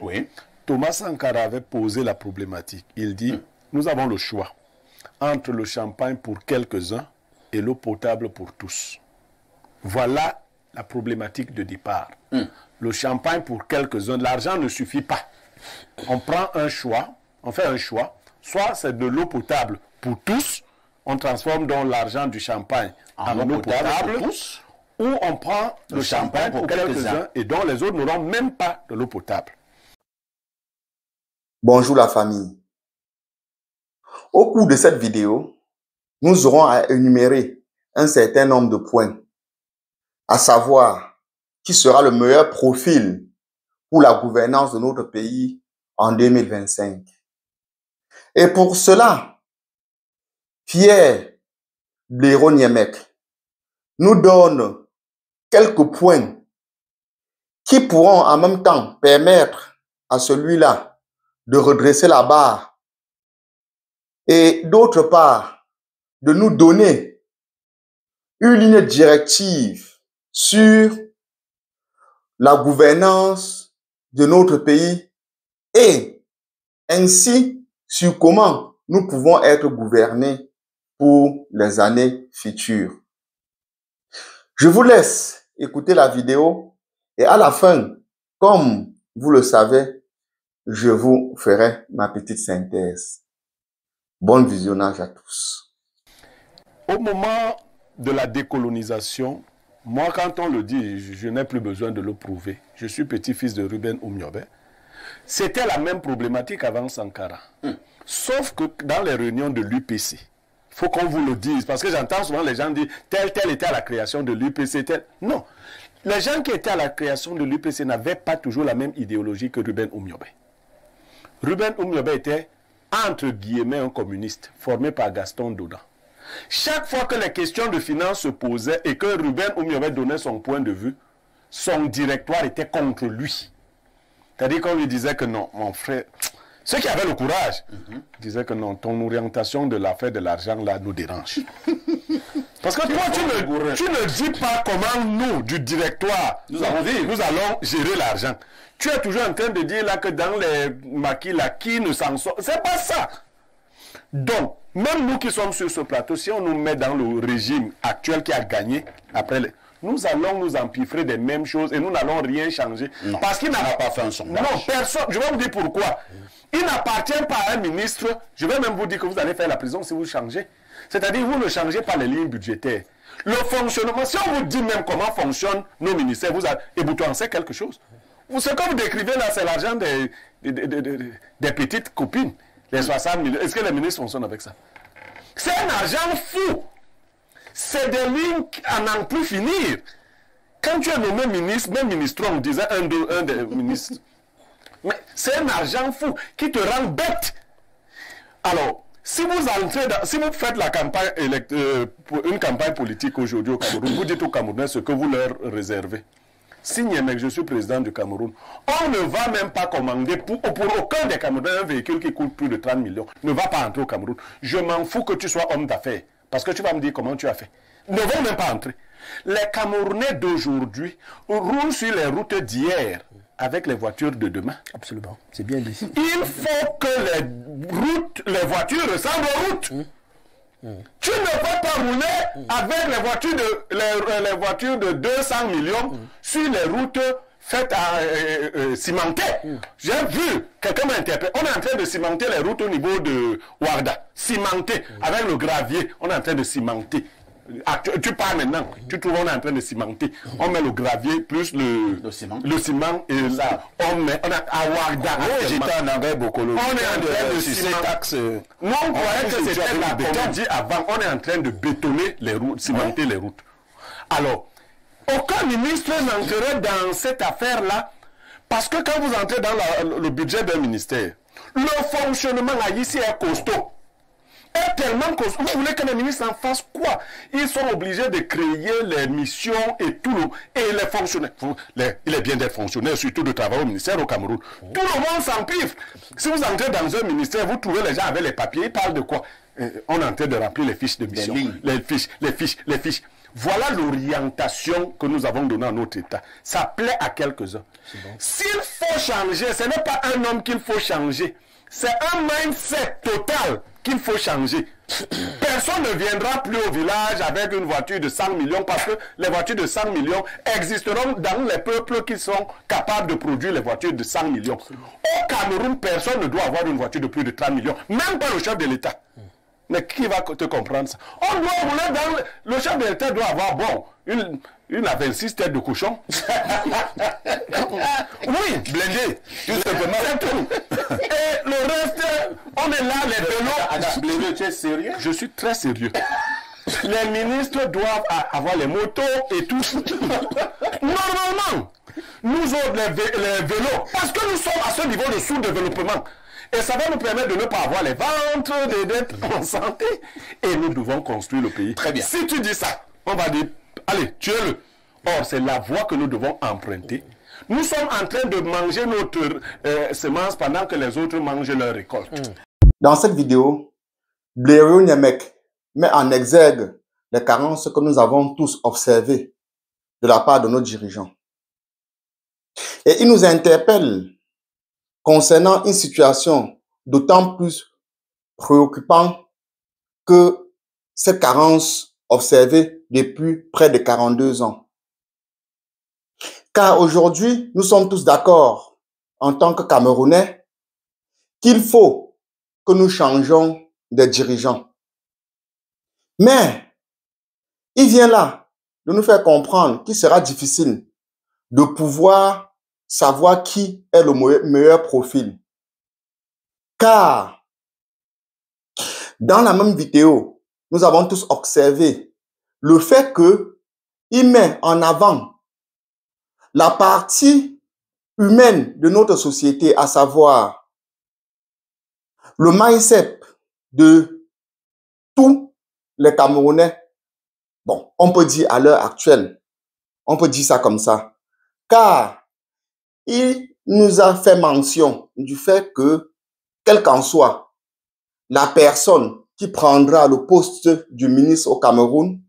Oui. Thomas Sankara avait posé la problématique. Il dit, nous avons le choix entre le champagne pour quelques-uns et l'eau potable pour tous. Voilà la problématique de départ. Le champagne pour quelques-uns, l'argent ne suffit pas. On prend un choix, on fait un choix, soit c'est de l'eau potable pour tous, on transforme donc l'argent du champagne en eau potable pour tous, ou on prend le champagne pour quelques-uns et dont les autres n'auront même pas de l'eau potable. Bonjour la famille. Au cours de cette vidéo, nous aurons à énumérer un certain nombre de points, à savoir qui sera le meilleur profil pour la gouvernance de notre pays en 2025. Et pour cela, Pierre Blaireau-Niemek nous donne quelques points qui pourront en même temps permettre à celui-là de redresser la barre et d'autre part de nous donner une ligne directive sur la gouvernance de notre pays et ainsi sur comment nous pouvons être gouvernés pour les années futures. Je vous laisse écouter la vidéo et à la fin, comme vous le savez, je vous ferai ma petite synthèse. Bon visionnage à tous. Au moment de la décolonisation, moi quand on le dit, je n'ai plus besoin de le prouver. Je suis petit-fils de Ruben Oumiobe. C'était la même problématique avant Sankara. Sauf que dans les réunions de l'UPC, il faut qu'on vous le dise, parce que j'entends souvent les gens dire tel était à la création de l'UPC, tel. Non. Les gens qui étaient à la création de l'UPC n'avaient pas toujours la même idéologie que Ruben Oumiobe. Ruben Oumiobe était, entre guillemets, un communiste, formé par Gaston Douda. Chaque fois que les questions de finances se posaient et que Ruben Oumiobe donnait son point de vue, son directoire était contre lui. C'est-à-dire qu'on lui disait que non, mon frère, ceux qui avaient le courage disaient que non, ton orientation de l'affaire de l'argent là nous dérange. Parce que toi, tu ne dis pas comment nous, du directoire, nous allons gérer l'argent. Tu es toujours en train de dire là que dans les maquis, là, qui ne s'en sort. C'est pas ça. Donc, même nous qui sommes sur ce plateau, si on nous met dans le régime actuel qui a gagné, après, nous allons nous empiffrer des mêmes choses et nous n'allons rien changer. Non, parce qu'il n'a pas fait un sondage. Non, personne. Je vais vous dire pourquoi. Il n'appartient pas à un ministre. Je vais même vous dire que vous allez faire la prison si vous changez. C'est-à-dire vous ne changez pas les lignes budgétaires. Le fonctionnement, si on vous dit même comment fonctionnent nos ministères, et vous en savez quelque chose. Ce que vous décrivez là, c'est l'argent des petites copines. Les 60 millions. Est-ce que les ministres fonctionnent avec ça? C'est un argent fou. C'est des lignes à n'en plus finir. Quand tu es nommé ministre, même ministre, on disait un des ministres. Mais c'est un argent fou qui te rend bête. Alors, si vous faites la campagne une campagne politique aujourd'hui au Cameroun, vous dites aux Camerounais ce que vous leur réservez. Si Niemek, je suis président du Cameroun, on ne va même pas commander pour aucun des Camerounais un véhicule qui coûte plus de 30 millions. Ne va pas entrer au Cameroun. Je m'en fous que tu sois homme d'affaires. Parce que tu vas me dire comment tu as fait. Ne vont même pas entrer. Les Camerounais d'aujourd'hui roulent sur les routes d'hier avec les voitures de demain. Absolument. C'est bien dit. Il faut que les voitures ressemblent aux routes. Tu ne peux pas rouler avec les voitures de 200 millions sur les routes faites à cimenter. J'ai vu, quelqu'un m'a interpellé, on est en train de cimenter les routes au niveau de Ouarda. Cimenter, avec le gravier, on est en train de cimenter. Tu pars maintenant, tu trouves, on est en train de cimenter. On met le gravier plus le ciment et là, on a à Ouarda. J'étais en engrais Bokolo. On est en train de cimenter. Nous, on croyait que c'était la béton. Dit avant, on est en train de bétonner les routes, cimenter les routes. Alors, aucun ministre n'entrerait dans cette affaire-là parce que quand vous entrez dans le budget d'un ministère, le fonctionnement là, ici est costaud. Est tellement costaud. Vous voulez que les ministres en fassent quoi? Ils sont obligés de créer les missions et tout. Et les fonctionnaires, il est bien d'être fonctionnaire, surtout de travailler au ministère au Cameroun. Tout le monde s'empifre. Si vous entrez dans un ministère, vous trouvez les gens avec les papiers, ils parlent de quoi? On est en train de remplir les fiches de mission. Les fiches. Voilà l'orientation que nous avons donnée à notre État. Ça plaît à quelques-uns. Bon. S'il faut changer, ce n'est pas un homme qu'il faut changer. C'est un mindset total qu'il faut changer. Personne ne viendra plus au village avec une voiture de 100 millions parce que les voitures de 100 millions existeront dans les peuples qui sont capables de produire les voitures de 100 millions. Au Cameroun, personne ne doit avoir une voiture de plus de 30 millions, même pas le chef de l'État. Mais qui va te comprendre ça? On doit rouler dans le chef de l'État doit avoir, bon, une A26 tête de cochon. Oui, blindé, tout simplement. Et le reste, on est là, les vélos. Blindé, tu es sérieux? Je suis très sérieux. Les ministres doivent avoir les motos et tout. Normalement, nous autres, les vélos, parce que nous sommes à ce niveau de sous-développement. Et ça va nous permettre de ne pas avoir les ventres, d'être en santé. Et nous devons construire le pays. Très bien. Si tu dis ça, on va dire, allez, tuez-le. Or, c'est la voie que nous devons emprunter. Nous sommes en train de manger notre semence pendant que les autres mangent leur récolte. Dans cette vidéo, Blériot Nyamèque met en exergue les carences que nous avons tous observées de la part de nos dirigeants. Et il nous interpelle concernant une situation d'autant plus préoccupante que cette carence observée depuis près de 42 ans. Car aujourd'hui, nous sommes tous d'accord en tant que Camerounais qu'il faut que nous changeons de dirigeants. Mais il vient là de nous faire comprendre qu'il sera difficile de pouvoir savoir qui est le meilleur profil. Car dans la même vidéo, nous avons tous observé le fait qu'il met en avant la partie humaine de notre société, à savoir le mindset de tous les Camerounais. Bon, on peut dire à l'heure actuelle, on peut dire ça comme ça, car il nous a fait mention du fait que, quelle qu'en soit la personne qui prendra le poste du ministre au Cameroun,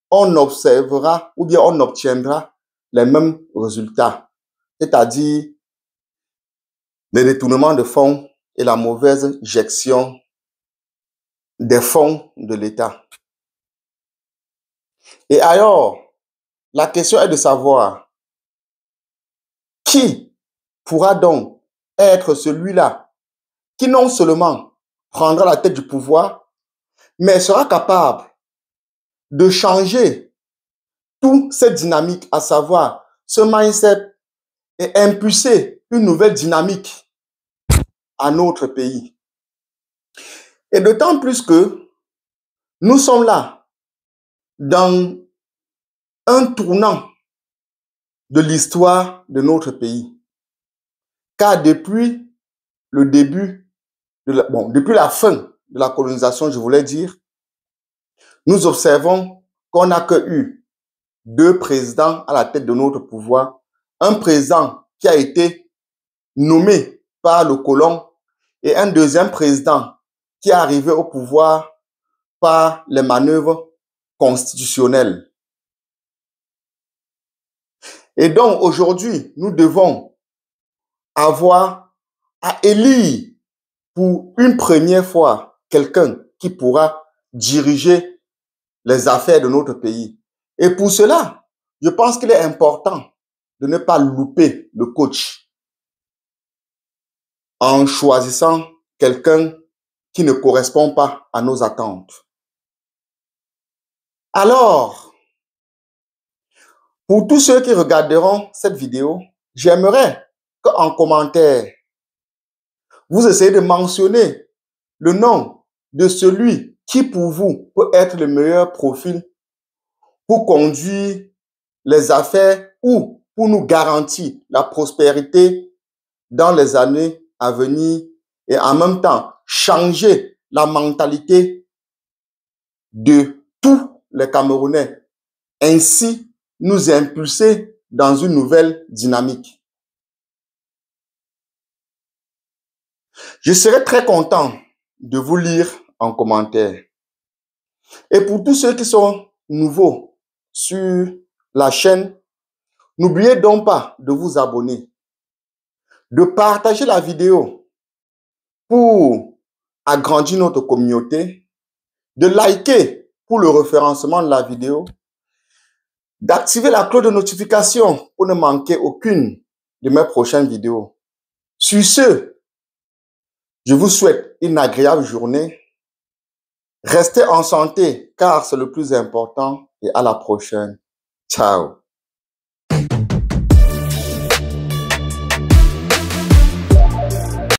on observera ou bien on obtiendra les mêmes résultats, c'est-à-dire le détournement de fonds et la mauvaise gestion des fonds de l'État. Et alors, la question est de savoir qui pourra donc être celui-là qui non seulement prendra la tête du pouvoir, mais sera capable de changer toute cette dynamique, à savoir ce mindset, et impulser une nouvelle dynamique à notre pays. Et d'autant plus que nous sommes là dans un tournant de l'histoire de notre pays. Car depuis le début, depuis la fin de la colonisation, je voulais dire, nous observons qu'on n'a que eu 2 présidents à la tête de notre pouvoir. Un président qui a été nommé par le colon et un deuxième président qui est arrivé au pouvoir par les manœuvres constitutionnelles. Et donc aujourd'hui, nous devons avoir à élire pour une première fois quelqu'un qui pourra diriger les affaires de notre pays. Et pour cela, je pense qu'il est important de ne pas louper le coach en choisissant quelqu'un qui ne correspond pas à nos attentes. Alors, pour tous ceux qui regarderont cette vidéo, j'aimerais qu'en commentaire, vous essayez de mentionner le nom de celui qui pour vous peut être le meilleur profil pour conduire les affaires ou pour nous garantir la prospérité dans les années à venir et en même temps changer la mentalité de tous les Camerounais, ainsi nous impulser dans une nouvelle dynamique. Je serai très content de vous lire en commentaire. Et pour tous ceux qui sont nouveaux sur la chaîne, n'oubliez donc pas de vous abonner, de partager la vidéo pour agrandir notre communauté, de liker pour le référencement de la vidéo, d'activer la cloche de notification pour ne manquer aucune de mes prochaines vidéos. Sur ce, je vous souhaite une agréable journée. Restez en santé car c'est le plus important et à la prochaine. Ciao.